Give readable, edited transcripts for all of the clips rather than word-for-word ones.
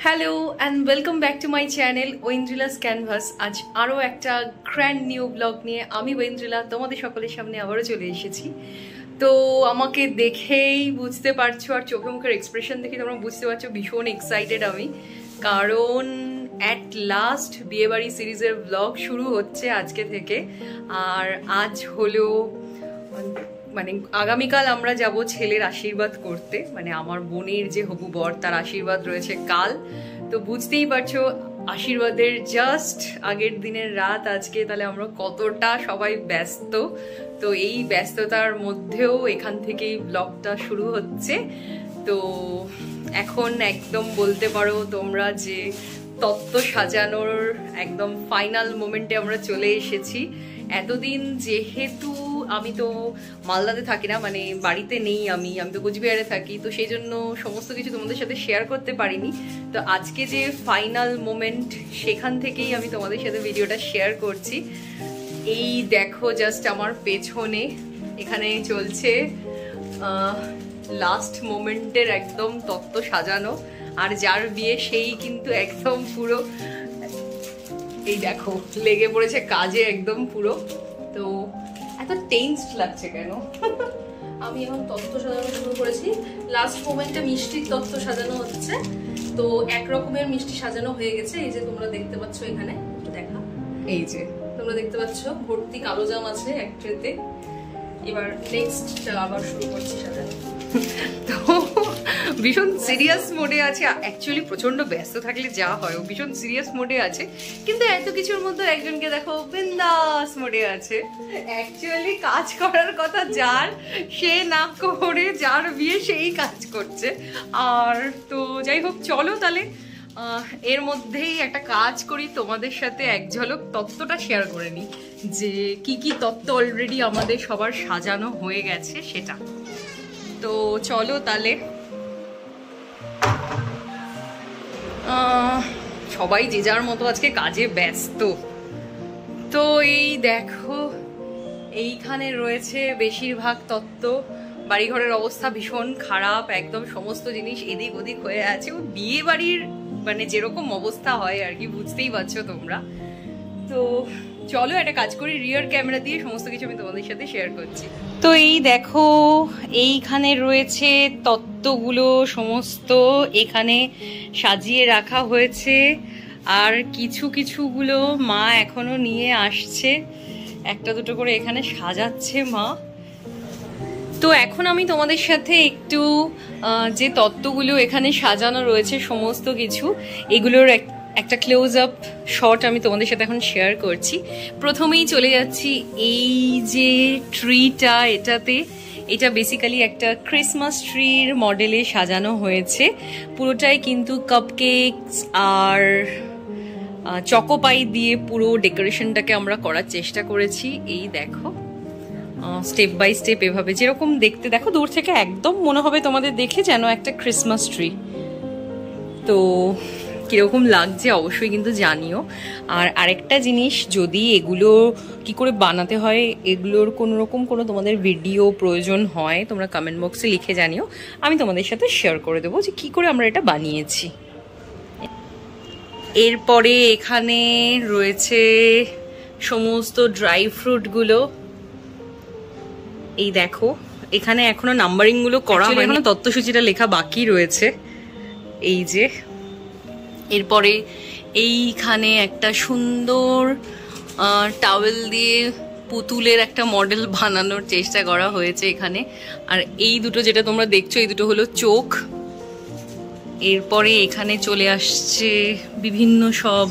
Hello and welcome back to my channel Aindrila's canvas. আজ আরও একটা গ্র্যান্ড নিউ ব্লগ নিয়ে আমি ঐন্দ্রিলা তোমাদের সকলের সামনে আবারও চলে এসেছি। তো আমাকে দেখেই বুঝতে পারছো, আর চোখে মুখের এক্সপ্রেশন দেখে তোমরা বুঝতে পারছো ভীষণ এক্সাইটেড আমি, কারণ অ্যাট লাস্ট বিয়েবাড়ি সিরিজের ব্লগ শুরু হচ্ছে আজকে থেকে। আর আজ হলো মানে আগামীকাল আমরা যাব ছেলের আশীর্বাদ করতে, মানে আমার বোনের যে হবু বর তার আশীর্বাদ রয়েছে কাল। তো বুঝতেই পারছো আশীর্বাদের জাস্ট আগের দিনের রাত আজকে, তাহলে আমরা কতটা সবাই ব্যস্ত। তো এই ব্যস্ততার মধ্যেও এখান থেকেই ব্লগটা শুরু হচ্ছে। তো এখন একদম বলতে পারো তোমরা যে তত্ত্ব সাজানোর একদম ফাইনাল মোমেন্টে আমরা চলে এসেছি। এতদিন যেহেতু আমি তো মালদাতে থাকি না, মানে বাড়িতে নেই, আমি তো কোচবিহারে থাকি, তো সেই জন্য সমস্ত কিছু তোমাদের সাথে শেয়ার করতে পারিনি। তো আজকে যে ফাইনাল মোমেন্ট সেখান থেকেই আমি তোমাদের সাথে ভিডিওটা শেয়ার করছি। এই দেখো জাস্ট আমার পেছনে এখানে চলছে লাস্ট মোমেন্টের একদম তত্ত্ব সাজানো, আর যার বিয়ে সেই কিন্তু একদম পুরো এই দেখো লেগে পড়েছে কাজে একদম পুরো। তো এত টেন্সড লাগছে কেন? আমি এখন তত্ত্ব সাজানো শুরু করেছি। লাস্ট মোমেন্টে মিষ্টির তত্ত্ব সাজানো হচ্ছে। তো এক রকমের মিষ্টি সাজানো হয়ে গেছে, এই যে তোমরা দেখতে পাচ্ছ এখানে, দেখা এই যে তোমরা দেখতে পাচ্ছ ভর্তি কালো জাম আছে এক ট্রেতে। এবার নেক্সট আবার শুরু করছি সাজানো। তো ভীষণ সিরিয়াস মোডে আছে, অ্যাকচুয়ালি প্রচন্ড ব্যস্ত থাকলে যা হয় ও ভীষণ সিরিয়াস মোডে আছে, কিন্তু এত কিছুর মধ্যে একজনকে দেখো বিন্দাস মোডে আছে। অ্যাকচুয়ালি কাজ করার কথা যার, সে না করে যার বিয়ে সেই কাজ করছে। আর তো যাই হোক, চলো তাহলে এর মধ্যেই একটা কাজ করি, তোমাদের সাথে এক ঝলক তত্ত্বটা শেয়ার করে নিই যে কি কি তত্ত্ব অলরেডি আমাদের সবার সাজানো হয়ে গেছে সেটা। তো চলো তাহলে, সবাই যে যার মতো আজকে কাজে ব্যস্ত। তো এই দেখো এইখানে রয়েছে বেশিরভাগ তত্ত্ব। বাড়িঘরের অবস্থা ভীষণ খারাপ, একদম সমস্ত জিনিস এদিক ওদিক হয়ে আছে। ও বিয়ে বাড়ির মানে যেরকম অবস্থা হয় আর কি, বুঝতেই পারছো তোমরা। তো চলো একটা কাজ করি, রিয়ার ক্যামেরা দিয়ে সমস্ত কিছু আমি তোমাদের সাথে শেয়ার করছি। তো এই দেখো এইখানে রয়েছে তত্ত্বগুলো সমস্ত, এখানে সাজিয়ে রাখা হয়েছে। আর কিছুগুলো মা এখনো নিয়ে আসছে, একটা দুটো করে এখানে সাজাচ্ছে মা। তো এখন আমি তোমাদের সাথে একটু যে তত্ত্বগুলো এখানে সাজানো রয়েছে সমস্ত কিছু, এগুলোর একটা ক্লোজ আপ শট আমি তোমাদের সাথে এখন শেয়ার করছি। প্রথমেই চলে যাচ্ছি এই যে ট্রিটা, এটা বেসিক্যালি একটা ক্রিসমাস ট্রির মডেলে সাজানো হয়েছে। পুরোটাই কিন্তু কাপকেকস আর চকোপাই দিয়ে পুরো ডেকোরেশনটাকে আমরা করার চেষ্টা করেছি। এই দেখো স্টেপ বাই স্টেপ এভাবে যেরকম দেখতে, দেখো দূর থেকে একদম মনে হবে তোমাদের দেখে যেন একটা ক্রিসমাস ট্রি। তো কিরকম লাগছে অবশ্যই কিন্তু জানিও। আর আরেকটা জিনিস, যদি এগুলো কি করে বানাতে হয়, এগুলোর কোনো তোমাদের ভিডিও প্রয়োজন হয়, তোমরা কমেন্ট বক্সে লিখে জানিও, আমি তোমাদের সাথে শেয়ার করে দেবো যে কি করে আমরা এটা বানিয়েছি। এরপরে এখানে রয়েছে সমস্ত ড্রাই ফ্রুটগুলো। এই দেখো এখানে এখনো নাম্বারিং গুলো করা হয়নি, এখনো তত্ত্বসূচিটা লেখা বাকি রয়েছে। এই যে এরপরে এইখানে একটা সুন্দর টাওয়েল দিয়ে পুতুলের একটা মডেল বানানোর চেষ্টা করা হয়েছে এখানে। আর এই দুটো যেটা তোমরা দেখছো, এই দুটো হলো চোখ। এরপরে এখানে চলে আসছে বিভিন্ন সব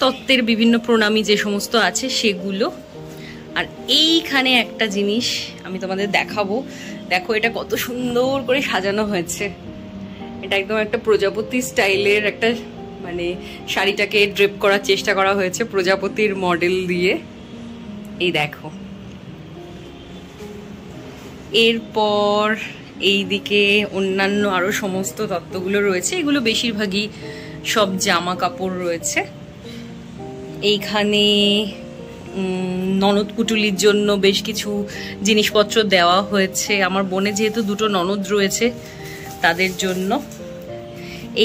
তত্ত্বের বিভিন্ন প্রণামী যে সমস্ত আছে সেগুলো। আর এইখানে একটা জিনিস আমি তোমাদের দেখাবো, দেখো এটা কত সুন্দর করে সাজানো হয়েছে। এটা একদম একটা প্রজাপতি স্টাইলের একটা মানে শাড়িটাকে ড্রেপ করার চেষ্টা করা হয়েছে প্রজাপতির মডেল দিয়ে। এই দেখো এরপর এইদিকে অন্যান্য আরো সমস্ত তত্ত্বগুলো রয়েছে, এগুলো বেশিরভাগই সব জামা কাপড় রয়েছে। এইখানে ননদ পুটুলির জন্য বেশ কিছু জিনিসপত্র দেওয়া হয়েছে, আমার বোনে যেহেতু দুটো ননদ রয়েছে তাদের জন্য।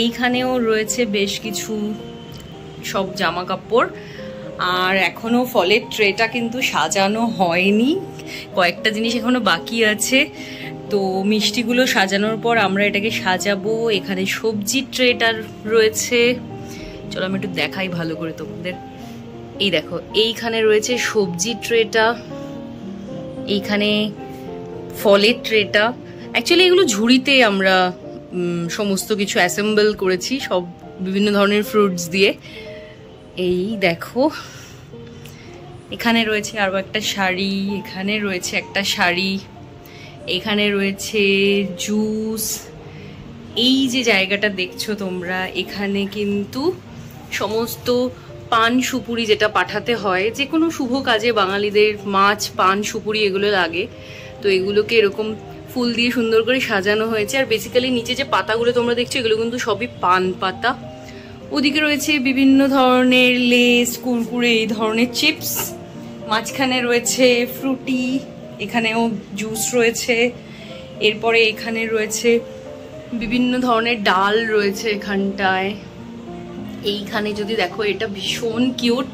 এইখানেও রয়েছে বেশ কিছু সব জামা কাপড়। আর এখনো ফলের ট্রেটা কিন্তু সাজানো হয়নি, কয়েকটা জিনিস এখনো বাকি আছে। তো মিষ্টিগুলো সাজানোর পর আমরা এটাকে সাজাবো। এখানে সবজির ট্রেটা রয়েছে, চলো আমি একটু দেখাই ভালো করে তোমাদের। এই দেখো, এইখানে রয়েছে সবজির ট্রেটা, এইখানে ফলের ট্রেটা। অ্যাকচুয়ালি এগুলো ঝুড়িতে আমরা সমস্ত কিছু অ্যাসেম্বল করেছি, সব বিভিন্ন ধরনের ফ্রুটস দিয়ে। এই দেখো, এখানে রয়েছে আরো একটা শাড়ি, এখানে রয়েছে একটা শাড়ি, এখানে রয়েছে জুস। এই যে জায়গাটা দেখছো তোমরা, এখানে কিন্তু সমস্ত পান সুপুরি যেটা পাঠাতে হয় যে কোনো শুভ কাজে, বাঙালিদের মাছ পান সুপুরি এগুলো লাগে। তো এগুলোকে এরকম ফুল দিয়ে সুন্দর করে সাজানো হয়েছে। আর বেসিক্যালি নিচে যে পাতাগুলো তোমরা দেখছো এগুলো কিন্তু সবই পান পাতা। ওদিকে রয়েছে বিভিন্ন ধরনের লেস, কুরকুরে, এই ধরনের চিপস। মাঝখানে রয়েছে ফ্রুটি, এখানেও জুস রয়েছে। এরপরে এখানে রয়েছে বিভিন্ন ধরনের ডাল রয়েছে এখানটায়। এইখানে যদি দেখো, এটা ভীষণ কিউট,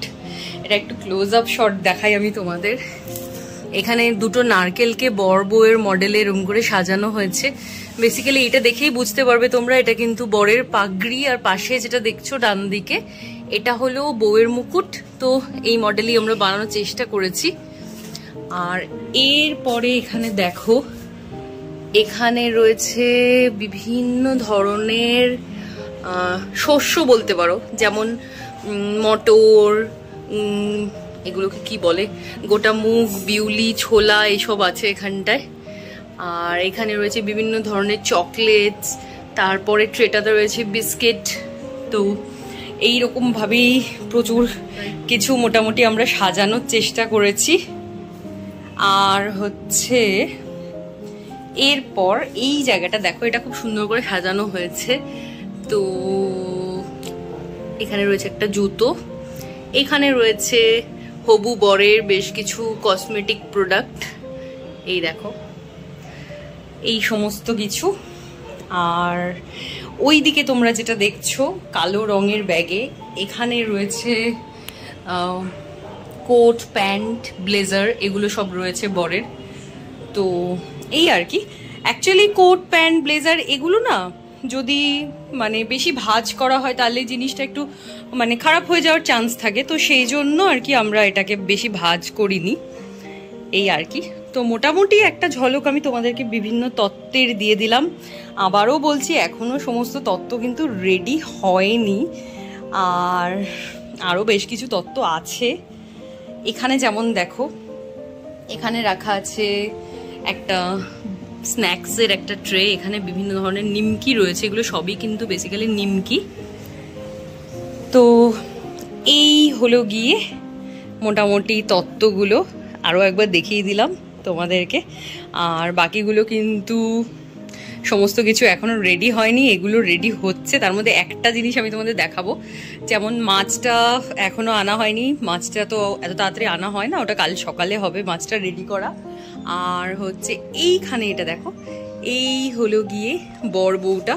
এটা একটু ক্লোজ আপ শট দেখাই আমি তোমাদের। এখানে দুটো নারকেলকে বর বউয়ের মডেলে এরকম করে সাজানো হয়েছে। বেসিক্যালি এটা দেখেই বুঝতে পারবে তোমরা, এটা কিন্তু বরের পাগড়ি। আর পাশে যেটা দেখছো ডান দিকে, এটা হলো বউয়ের মুকুট। তো এই মডেলই আমরা বানানোর চেষ্টা করেছি। আর এরপরে এখানে দেখো, এখানে রয়েছে বিভিন্ন ধরনের শস্য বলতে পারো, যেমন মটর, এগুলোকে কি বলে, গোটা মুগ, বিউলি, ছোলা, এইসব আছে এখানটায়। আর এখানে রয়েছে বিভিন্ন ধরনের চকলেটস। তারপরে ট্রেটাতে রয়েছে বিস্কিট। তো এইরকম ভাবেই প্রচুর কিছু মোটামুটি আমরা সাজানোর চেষ্টা করেছি। আর হচ্ছে এরপর এই জায়গাটা দেখো, এটা খুব সুন্দর করে সাজানো হয়েছে। তো এখানে রয়েছে একটা জুতো, এখানে রয়েছে হবু বরের বেশ কিছু কসমেটিক প্রোডাক্ট, এই দেখো এই সমস্ত কিছু। আর ওই দিকে তোমরা যেটা দেখছো কালো রঙের ব্যাগে, এখানে রয়েছে কোট, প্যান্ট, ব্লেজার, এগুলো সব রয়েছে বরের। তো এই আর কি। অ্যাকচুয়ালি কোট, প্যান্ট, ব্লেজার এগুলো না যদি মানে বেশি ভাঁজ করা হয় তাহলে জিনিসটা একটু মানে খারাপ হয়ে যাওয়ার চান্স থাকে। তো সেই জন্য আর কি আমরা এটাকে বেশি ভাঁজ করিনি, এই আর কি। তো মোটামুটি একটা ঝলক আমি তোমাদেরকে বিভিন্ন তত্ত্বের দিয়ে দিলাম। আবারও বলছি, এখনো সমস্ত তত্ত্ব কিন্তু রেডি হয়নি, আর আরও বেশ কিছু তত্ত্ব আছে। এখানে যেমন দেখো, এখানে রাখা আছে একটা স্ন্যাক্সের একটা ট্রে, এখানে বিভিন্ন ধরনের নিমকি রয়েছে, এগুলো সবই কিন্তু বেসিক্যালি নিমকি। তো এই হলো গিয়ে মোটামুটি তত্ত্বগুলো, আরও একবার দেখিয়ে দিলাম তোমাদেরকে। আর বাকিগুলো কিন্তু সমস্ত কিছু এখনো রেডি হয়নি, এগুলো রেডি হচ্ছে। তার মধ্যে একটা জিনিস আমি তোমাদের দেখাবো, যেমন মাছটা এখনো আনা হয়নি, মাছটা তো এত তাড়াতাড়ি আনা হয় না, ওটা কাল সকালে হবে মাছটা রেডি করা। আর হচ্ছে এইখানে এটা দেখো, এই হলো গিয়ে বর বউটা।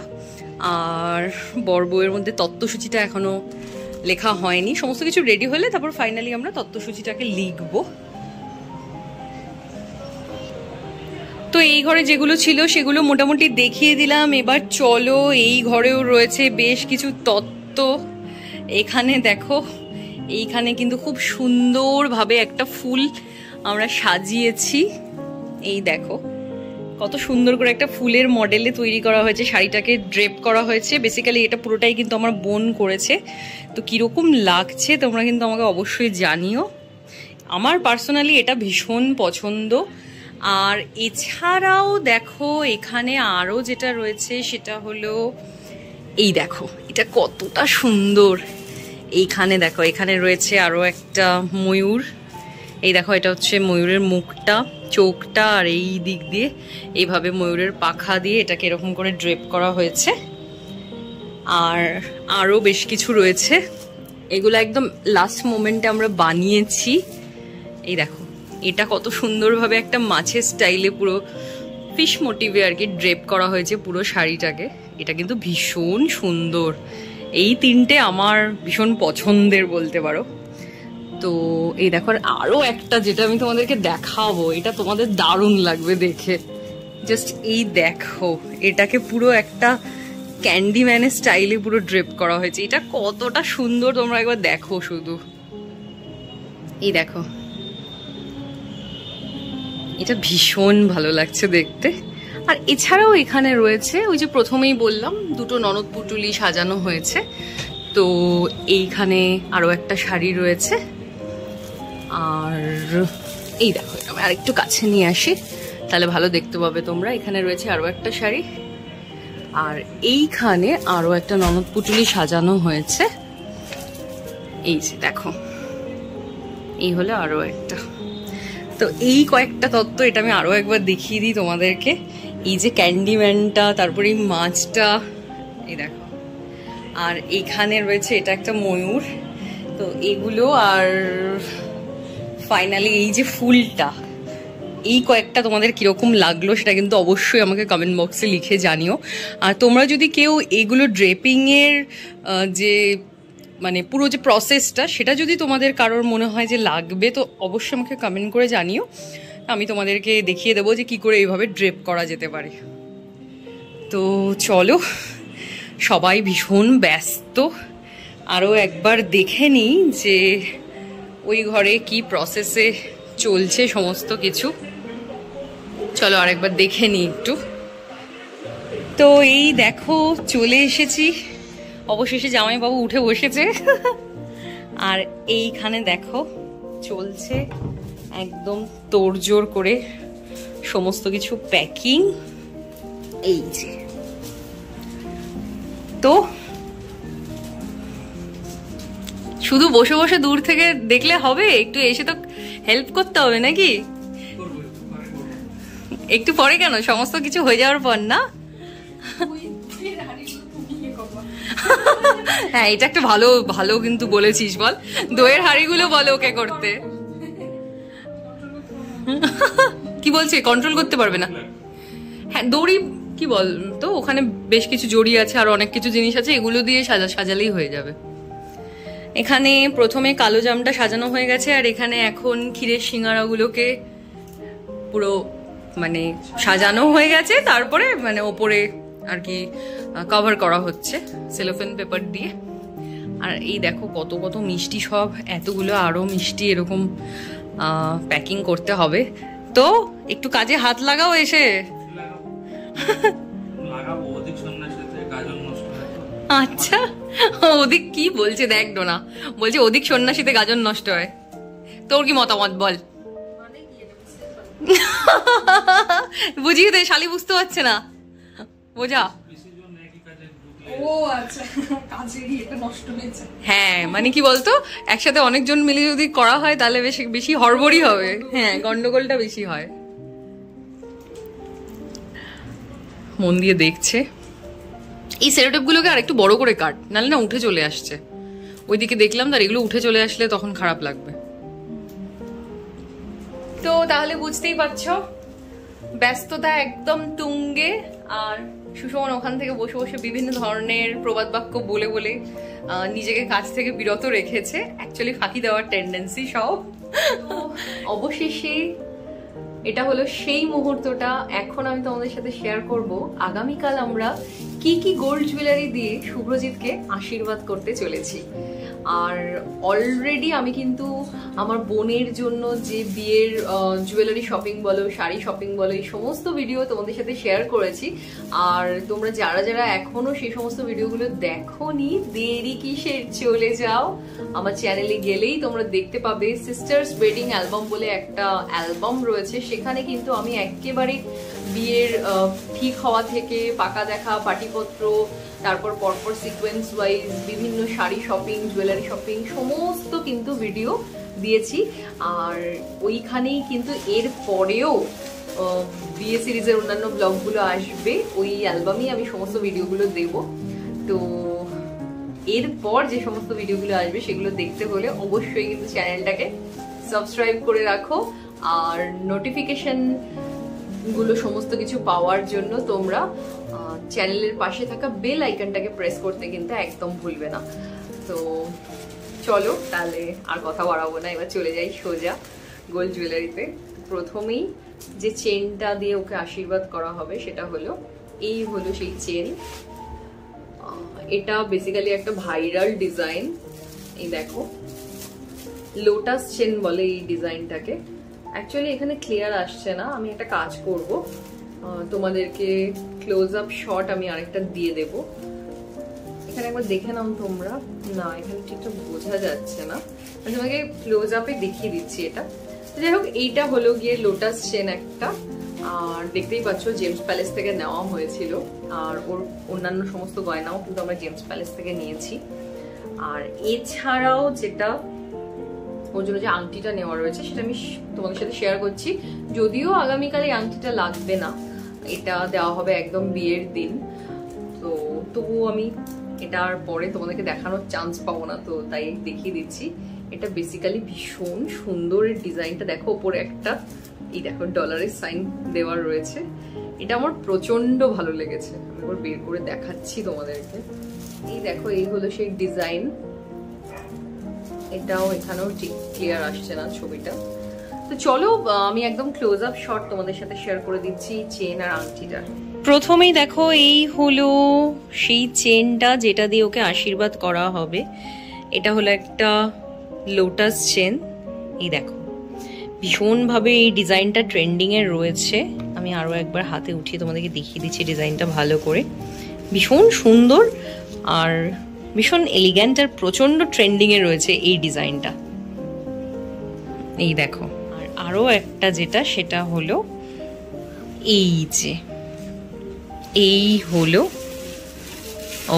আর বর বউয়ের মধ্যে তত্ত্বসূচিটা এখনো লেখা হয়নি, সমস্ত কিছু রেডি হলে তারপর ফাইনালি আমরা তত্ত্বসূচিটাকে লিখবো। তো এই ঘরে যেগুলো ছিল সেগুলো মোটামুটি দেখিয়ে দিলাম। এবার চলো, এই ঘরেও রয়েছে বেশ কিছু তত্ত্ব। এখানে দেখো, এইখানে কিন্তু খুব সুন্দরভাবে একটা ফুল আমরা সাজিয়েছি। এই দেখো কত সুন্দর করে একটা ফুলের মডেলে তৈরি করা হয়েছে, শাড়িটাকে ড্রেপ করা হয়েছে। বেসিক্যালি এটা পুরোটাই কিন্তু আমার বোন করেছে। তো কিরকম লাগছে তোমরা কিন্তু আমাকে অবশ্যই জানিও। আমার পার্সোনালি এটা ভীষণ পছন্দ। আর এছাড়াও দেখো, এখানে আরো যেটা রয়েছে সেটা হলো, এই দেখো এটা কতটা সুন্দর। এইখানে দেখো, এখানে রয়েছে আরো একটা ময়ূর। এই দেখো, এটা হচ্ছে ময়ূরের মুখটা, চোখটা, আর এই দিক দিয়ে এইভাবে ময়ূরের পাখা দিয়ে এটাকে এরকম করে ড্রেপ করা হয়েছে। আর আরো বেশ কিছু রয়েছে, এগুলো একদম লাস্ট মোমেন্টে আমরা বানিয়েছি। এই দেখো, এটা কত সুন্দরভাবে একটা মাছের স্টাইলে পুরো ফিশ মোটিভে আর কি ড্রেপ করা হয়েছে পুরো শাড়িটাকে। এটা কিন্তু ভীষণ সুন্দর। এই তিনটে আমার ভীষণ পছন্দের বলতে পারো। তো এই দেখো আরো একটা যেটা আমি তোমাদেরকে দেখাবো, এটা তোমাদের দারুণ লাগবে দেখে। জাস্ট এই দেখো, এটাকে পুরো একটা ক্যান্ডিম্যানের স্টাইলে পুরো ড্রেপ করা হয়েছে। এটা কতটা সুন্দর তোমরা একবার দেখো শুধু। এই দেখো, এটা ভীষণ ভালো লাগছে দেখতে। আর এছাড়াও এখানে রয়েছে ওই যে প্রথমেই বললাম দুটো ননদ পুটুলি সাজানো হয়েছে। তো এইখানে আরো একটা শাড়ি রয়েছে। আর এই দেখো, আমি আরেকটু কাছে নিয়ে আসি তাহলে ভালো দেখতে পাবে তোমরা। এখানে রয়েছে আরো একটা শাড়ি, আর এইখানে আরো একটা ননদ পুটুলি সাজানো হয়েছে। এই যে দেখো, এই হলো আরো একটা। তো এই কয়েকটা তত্ত্ব, এটা আমি আরো একবার দেখিয়ে দিই তোমাদেরকে। এই যে ক্যান্ডিম্যানটা, তারপরে এই মাছটা, এই দেখো, আর এইখানে রয়েছে এটা একটা ময়ূর। তো এগুলো, আর ফাইনালি এই যে ফুলটা, এই কয়েকটা তোমাদের কিরকম লাগলো সেটা কিন্তু অবশ্যই আমাকে কমেন্ট বক্সে লিখে জানিও। আর তোমরা যদি কেউ এগুলো ড্রেপিংয়ের যে মানে পুরো যে প্রসেসটা, সেটা যদি তোমাদের কারোর মনে হয় যে লাগবে, তো অবশ্যই আমাকে কমেন্ট করে জানিও। আমি তোমাদেরকে দেখিয়ে দেবো যে কি করে এইভাবে ড্রেপ করা যেতে পারে। তো চলো, সবাই ভীষণ ব্যস্ত, আরও একবার দেখে নিই যে ওই ঘরে কি প্রসেসে চলছে সমস্ত কিছু। চলো আরেকবার দেখে নিই একটু। তো এই দেখো, চলে এসেছি অবশেষে, জামাইবাবু উঠে বসেছে। আর এইখানে দেখো চলছে একদম তোড়জোড় করে সমস্ত কিছু প্যাকিং। এই যে, তো শুধু বসে বসে দূর থেকে দেখলে হবে, একটু এসে তো হেল্প করতে হবে নাকি? একটু পরে কেন, সমস্ত কিছু হয়ে যাওয়ার পর না? হ্যাঁ, এটা একটা ভালো ভালো কিন্তু বলেছিস। বল, দইয়ের হাঁড়িগুলো বলো ওকে করতে। কি বলছে, কন্ট্রোল করতে পারবে না? হ্যাঁ, দড়ি কি বল তো, ওখানে বেশ কিছু জড়ি আছে আর অনেক কিছু জিনিস আছে, এগুলো দিয়ে সাজালেই হয়ে যাবে। এখানে প্রথমে কালো জামটা সাজানো হয়ে গেছে, আর এখানে এখন ক্ষীরের সিঙ্গারাগুলোকে পুরো মানে সাজানো হয়ে গেছে। তারপরে মানে ওপরে আর কি কভার করা হচ্ছে সেলোফেন পেপার দিয়ে। আর এই দেখো কত কত মিষ্টি, সব এতগুলো আরো মিষ্টি এরকম প্যাকিং করতে হবে। তো একটু কাজে হাত লাগাও এসে। আচ্ছা, ওদিক কি বলছে দেখ না, বলছে ওদিক সন্ন্যাসীতে গাজন নষ্ট হয়। তোর কি মতামত বল? বুঝিয়ে দে, শালি বুঝতে পারছে না, বোঝা। হ্যাঁ, মানে কি বলতো, একসাথে অনেকজন মিলে যদি করা হয় তাহলে বেশি হড়বড়ি হবে। হ্যাঁ, গন্ডগোলটা বেশি হয়। মন দিয়ে দেখছে। এই সেলোটেপ গুলোকে আর একটু বড় করে কাট, নাহলে না উঠে চলে আসছে। ওইদিকে দেখলাম, তার এগুলো উঠে চলে আসলে তখন খারাপ লাগবে। তো তাহলে বুঝতেই পারছো, ব্যস্ততা একদম তুঙ্গে। আর সুশোভন ওখান থেকে বসে বসে বিভিন্ন ধরনের প্রবাদ বাক্য বলে বলে নিজেকে কাজ থেকে বিরত রেখেছে। অ্যাকচুয়ালি ফাঁকি দেওয়ার টেন্ডেন্সি সব। অবশেষে এটা হলো সেই মুহূর্তটা। এখন আমি তোমাদের সাথে শেয়ার করব আগামীকাল আমরা কি কি গোল্ড জুয়েলারি দিয়ে শুভ্রজিৎকে আশীর্বাদ করতে চলেছি। আর অলরেডি আমি কিন্তু আমার বোনের জন্য যে বিয়ের জুয়েলারি শপিং বলো, শাড়ি শপিং বলো, এই সমস্ত ভিডিও তোমাদের সাথে শেয়ার করেছি। আর তোমরা যারা যারা এখনো সেই সমস্ত ভিডিওগুলো দেখোনি, দেরি কিসের, চলে যাও আমার চ্যানেলে গেলেই তোমরা দেখতে পাবে। সিস্টার্স ওয়েডিং অ্যালবাম বলে একটা অ্যালবাম রয়েছে, সেখানে কিন্তু আমি একেবারে বিয়ের ঠিক হওয়া থেকে পাকা দেখা, পাটিপত্র, তারপর পরপর সিকোয়েন্স ওয়াইজ বিভিন্ন শাড়ি শপিং, জুয়েলারি শপিং সমস্ত কিন্তু ভিডিও দিয়েছি। আর ওইখানেই কিন্তু এর পরেও বিয়ে সিরিজের অন্যান্য ব্লগগুলো আসবে, ওই অ্যালবামেই আমি সমস্ত ভিডিওগুলো দেব। তো এরপর যে সমস্ত ভিডিওগুলো আসবে সেগুলো দেখতে হলে অবশ্যই কিন্তু চ্যানেলটাকে সাবস্ক্রাইব করে রাখো। আর নোটিফিকেশন গুলো সমস্ত কিছু পাওয়ার জন্য তোমরা চ্যানেলের পাশে থাকা বেল আইকনটাকে প্রেস করতে কিন্তু একদম ভুলবে না। তো চলো তাহলে আর কথা বাড়াবো না, এবার চলে যাই সোজা গোল্ড জুয়েলারিতে। প্রথমেই যে চেনটা দিয়ে ওকে আশীর্বাদ করা হবে সেটা হলো এই হলো সেই চেন। এটা বেসিক্যালি একটা ভাইরাল ডিজাইন। এই দেখো, লোটাস চেন বলে এই ডিজাইনটাকে। অ্যাকচুয়ালি এখানে ক্লিয়ার আসছে না, আমি একটা কাজ করব, তোমাদেরকে ক্লোজ আপ শট আমি আরেকটা দিয়ে দেব। এখানে একবার দেখে নাও তোমরা। না, এখানে ঠিকঠাক বোঝা যাচ্ছে না, আমি তোমাকে ক্লোজ আপে দেখিয়ে দিচ্ছি এটা। যাই হোক, এইটা হলো গিয়ে লোটাস চেন একটা, আর দেখতেই পাচ্ছ জেমস প্যালেস থেকে নেওয়া হয়েছিল, আর ওর অন্যান্য সমস্ত গয়নাও কিন্তু আমরা জেমস প্যালেস থেকে নিয়েছি। আর এছাড়াও যেটা ওর জন্য যে আংটিটা নেওয়া রয়েছে সেটা আমি তোমাদের সাথে শেয়ার করছি। যদিও আগামীকাল এই আংটিটা লাগবে না, এটা দেওয়া হবে একদম বিয়ের দিন, তো তবুও আমি এটার পরে তোমাদেরকে দেখানোর চান্স পাবো না, তো তাই দেখিয়ে দিচ্ছি। এটা বেসিক্যালি ভীষণ সুন্দর ডিজাইনটা। দেখো ওপরে একটা এই দেখো ডলারের সাইন দেওয়া রয়েছে, এটা আমার প্রচন্ড ভালো লেগেছে। আমি এবার বের করে দেখাচ্ছি তোমাদেরকে। এই দেখো, এই হলো সেই ডিজাইন। এটাও এখানেও ঠিক ক্লিয়ার আসছে না ছবিটা। তো চলো আমি একদম ক্লোজ আপ শট তোমাদের সাথে শেয়ার করে দিচ্ছি চেন আর আংটিটা। প্রথমেই দেখো, এই হলো সেই চেনটা যেটা দিয়ে ওকে আশীর্বাদ করা হবে। এটা হলো একটা লোটাস চেন। এই দেখো, ভীষণভাবে এই ডিজাইনটা ট্রেন্ডিং এ রয়েছে। আমি আরো একবার হাতে উঠিয়ে তোমাদেরকে দেখিয়ে দিচ্ছি ডিজাইনটা ভালো করে। ভীষণ সুন্দর আর ভীষণ এলিগ্যান্ট আর প্রচন্ড ট্রেন্ডিং এ রয়েছে এই ডিজাইনটা। এই দেখো, আর আরো একটা যেটা সেটা হলো এই যে, এই হলো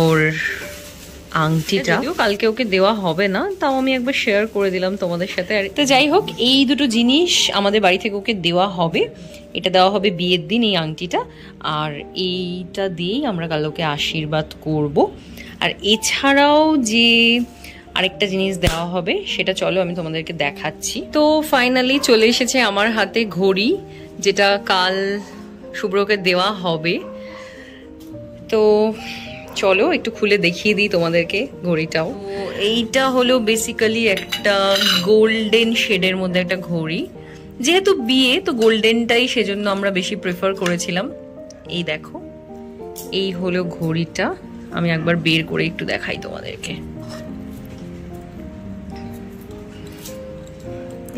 ওর আংটিটা। যদিও কালকে ওকে দেওয়া হবে না, তাও আমি একবার শেয়ার করে দিলাম তোমাদের সাথে। আর তো যাই হোক, এই দুটো জিনিস আমাদের বাড়ি থেকে ওকে দেওয়া হবে। এটা দেওয়া হবে বিয়ের দিন, এই আংটিটা, আর এইটা দিয়েই আমরা কাল ওকে আশীর্বাদ করব। আর এছাড়াও যে আরেকটা জিনিস দেওয়া হবে সেটা চলো আমি তোমাদেরকে দেখাচ্ছি। তো ফাইনালি চলে এসেছে আমার হাতে ঘড়ি, যেটা কাল শুভ্রকে দেওয়া হবে। তো চলো একটু খুলে দেখিয়ে দিই তোমাদেরকে ঘড়িটাও। তো এইটা হলো বেসিক্যালি একটা গোল্ডেন শেডের মধ্যে একটা ঘড়ি। যেহেতু বিয়ে, তো গোল্ডেনটাই সেজন্য আমরা বেশি প্রেফার করেছিলাম। এই দেখো, এই হলো ঘড়িটা। আমি একবার বের করে একটু দেখাই তোমাদেরকে।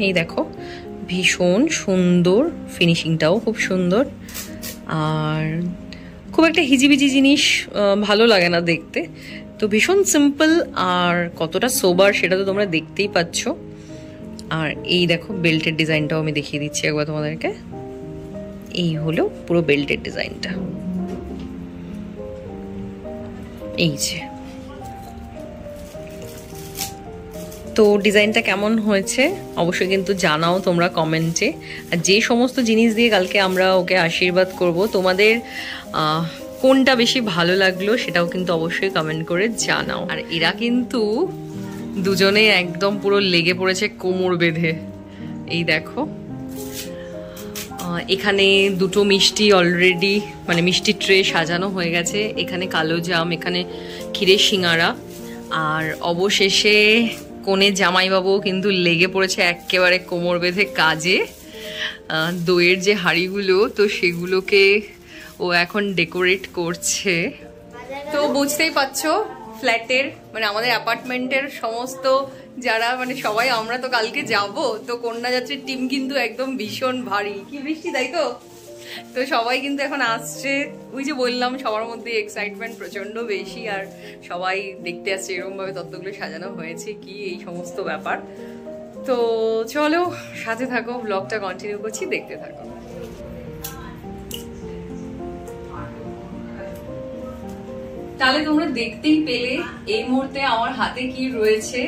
এই দেখো, ভীষণ সুন্দর, ফিনিশিংটাও খুব সুন্দর, আর খুব একটা হিজিবিজি জিনিস ভালো লাগে না দেখতে। তো ভীষণ সিম্পল, আর কতটা সোবার সেটা তো তোমরা দেখতেই পাচ্ছ। আর এই দেখো বেল্টের ডিজাইনটাও আমি দেখিয়ে দিচ্ছি একবার তোমাদেরকে। এই হলো পুরো বেল্টের ডিজাইনটা। এই যে, তো ডিজাইনটা কেমন হয়েছে অবশ্যই কিন্তু জানাও তোমরা কমেন্টে। আর যে সমস্ত জিনিস দিয়ে কালকে আমরা ওকে আশীর্বাদ করব, তোমাদের কোনটা বেশি ভালো লাগলো সেটাও কিন্তু অবশ্যই কমেন্ট করে জানাও। আর এরা কিন্তু দুজনে একদম পুরো লেগে পড়েছে কোমর বেঁধে। এই দেখো, এখানে দুটো মিষ্টি অলরেডি, মানে মিষ্টি ট্রে সাজানো হয়ে গেছে। এখানে কালো জাম, এখানে ক্ষীরের সিঙ্গারা, আর অবশেষে কোণে জামাইবাবু কিন্তু লেগে পড়েছে একেবারে কোমর বেঁধে কাজে। দইয়ের যে হাঁড়িগুলো, তো সেগুলোকে ও এখন ডেকোরেট করছে। তো বুঝতেই পারছো, ফ্ল্যাটের মানে আমাদের অ্যাপার্টমেন্টের সমস্ত যারা মানে সবাই আমরা তো কালকে যাব, তো কন্যাযাত্রীর টিম কিন্তু একদম ভীষণ ভারী। কি বৃষ্টি, তাই তো? তো সবাই কিন্তু এখন আসছে। ওই যে বললাম, সবার মধ্যে এক্সাইটমেন্ট প্রচন্ড বেশি, আর সবাই দেখতে আসছে এরকম ভাবে তত্ত্বগুলো সাজানো হয়েছে কি এই সমস্ত ব্যাপার। তো চলো সাথে থাকো, ব্লগটা কন্টিনিউ করছি, দেখতে থাকো। তাহলে তোমরা দেখতেই পেলে এই মুহূর্তে আমার হাতে কি রয়েছে।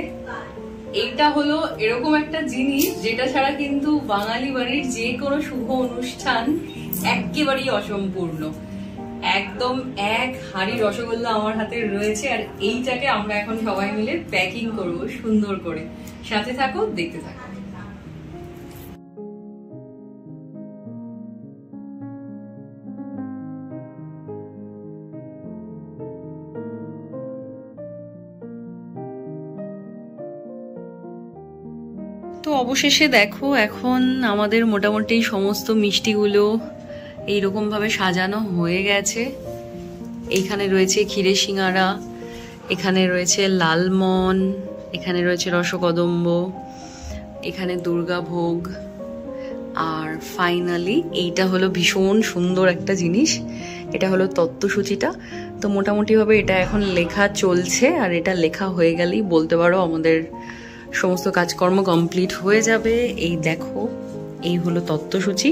এইটা হলো এরকম একটা জিনিস যেটা ছাড়া কিন্তু বাঙালি বাড়ির যে কোনো শুভ অনুষ্ঠান একেবারেই অসম্পূর্ণ। একদম এক হাঁড়ি রসগোল্লা আমার হাতে রয়েছে, আর এইটাকে আমরা এখন সবাই মিলে প্যাকিং করব সুন্দর করে। সাথে থাকো, দেখতে থাকো। তো অবশেষে দেখো এখন আমাদের মোটামুটি সমস্ত মিষ্টিগুলো এইরকমভাবে সাজানো হয়ে গেছে। এইখানে রয়েছে ক্ষীরে সিঙ্গারা, এখানে রয়েছে লালমন, এখানে রয়েছে রসকদম্ব, এখানে দুর্গাভোগ, আর ফাইনালি এইটা হলো ভীষণ সুন্দর একটা জিনিস, এটা হলো তত্ত্বসূচিটা। তো মোটামুটিভাবে এটা এখন লেখা চলছে, আর এটা লেখা হয়ে গেলেই বলতে পারো আমাদের সমস্ত কাজকর্ম কমপ্লিট হয়ে যাবে। এই দেখো এই হলো তত্ত্বসূচি,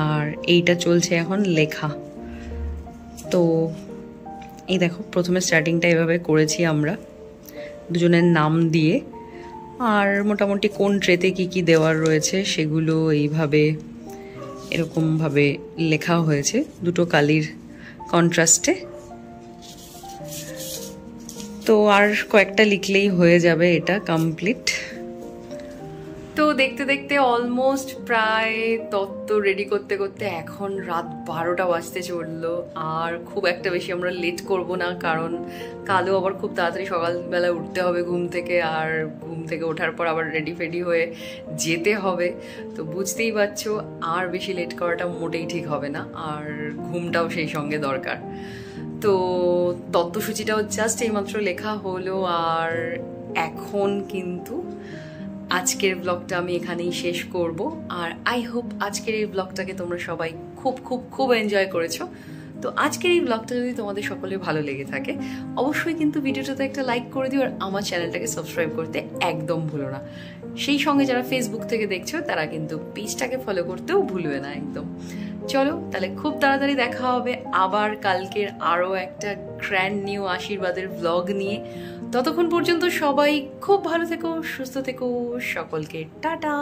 আর এইটা চলছে এখন লেখা। তো এই দেখো প্রথমে স্টার্টিংটা এভাবে করেছি আমরা দুজনের নাম দিয়ে, আর মোটামুটি কোন ট্রেতে কি কি দেওয়ার রয়েছে সেগুলো এইভাবে এরকমভাবে লেখা হয়েছে দুটো কালির কন্ট্রাস্টে। তো আর কয়েকটা লিখলেই হয়ে যাবে এটা কমপ্লিট। তো দেখতে দেখতে অলমোস্ট প্রায় তত্ত্ব রেডি করতে করতে এখন রাত 12টা বাজতে চললো। আর খুব একটা বেশি আমরা লেট করব না, কারণ কালও আবার খুব তাড়াতাড়ি সকালবেলা উঠতে হবে ঘুম থেকে, আর ঘুম থেকে ওঠার পর আবার রেডি ফেডি হয়ে যেতে হবে। তো বুঝতেই পারছো আর বেশি লেট করাটা মোটেই ঠিক হবে না, আর ঘুমটাও সেই সঙ্গে দরকার। তো তত্ত্বসূচিটাও জাস্ট এইমাত্র লেখা হলো, আর এখন কিন্তু আজকের ব্লগটা আমি এখানেই শেষ করব। আর আই হোপ আজকের এই ব্লগটাকে তোমরা সবাই খুব খুব খুব এনজয় করেছো। তো আজকের এই ব্লগটা যদি তোমাদের সকলের ভালো লেগে থাকে অবশ্যই কিন্তু ভিডিওটাতে একটা লাইক করে দিও, আর আমার চ্যানেলটাকে সাবস্ক্রাইব করতে একদম ভুলো না। সেই সঙ্গে যারা ফেসবুক থেকে দেখছো তারা কিন্তু পেজটাকে ফলো করতেও ভুলবে না একদম। চলো তাহলে খুব তাড়াতাড়ি দেখা হবে আবার কালকের আরও একটা গ্র্যান্ড নিউ আশীর্বাদের ব্লগ নিয়ে। ততক্ষণ পর্যন্ত সবাই খুব ভালো থেকো, সুস্থ থেকো, সকলকে টাটা।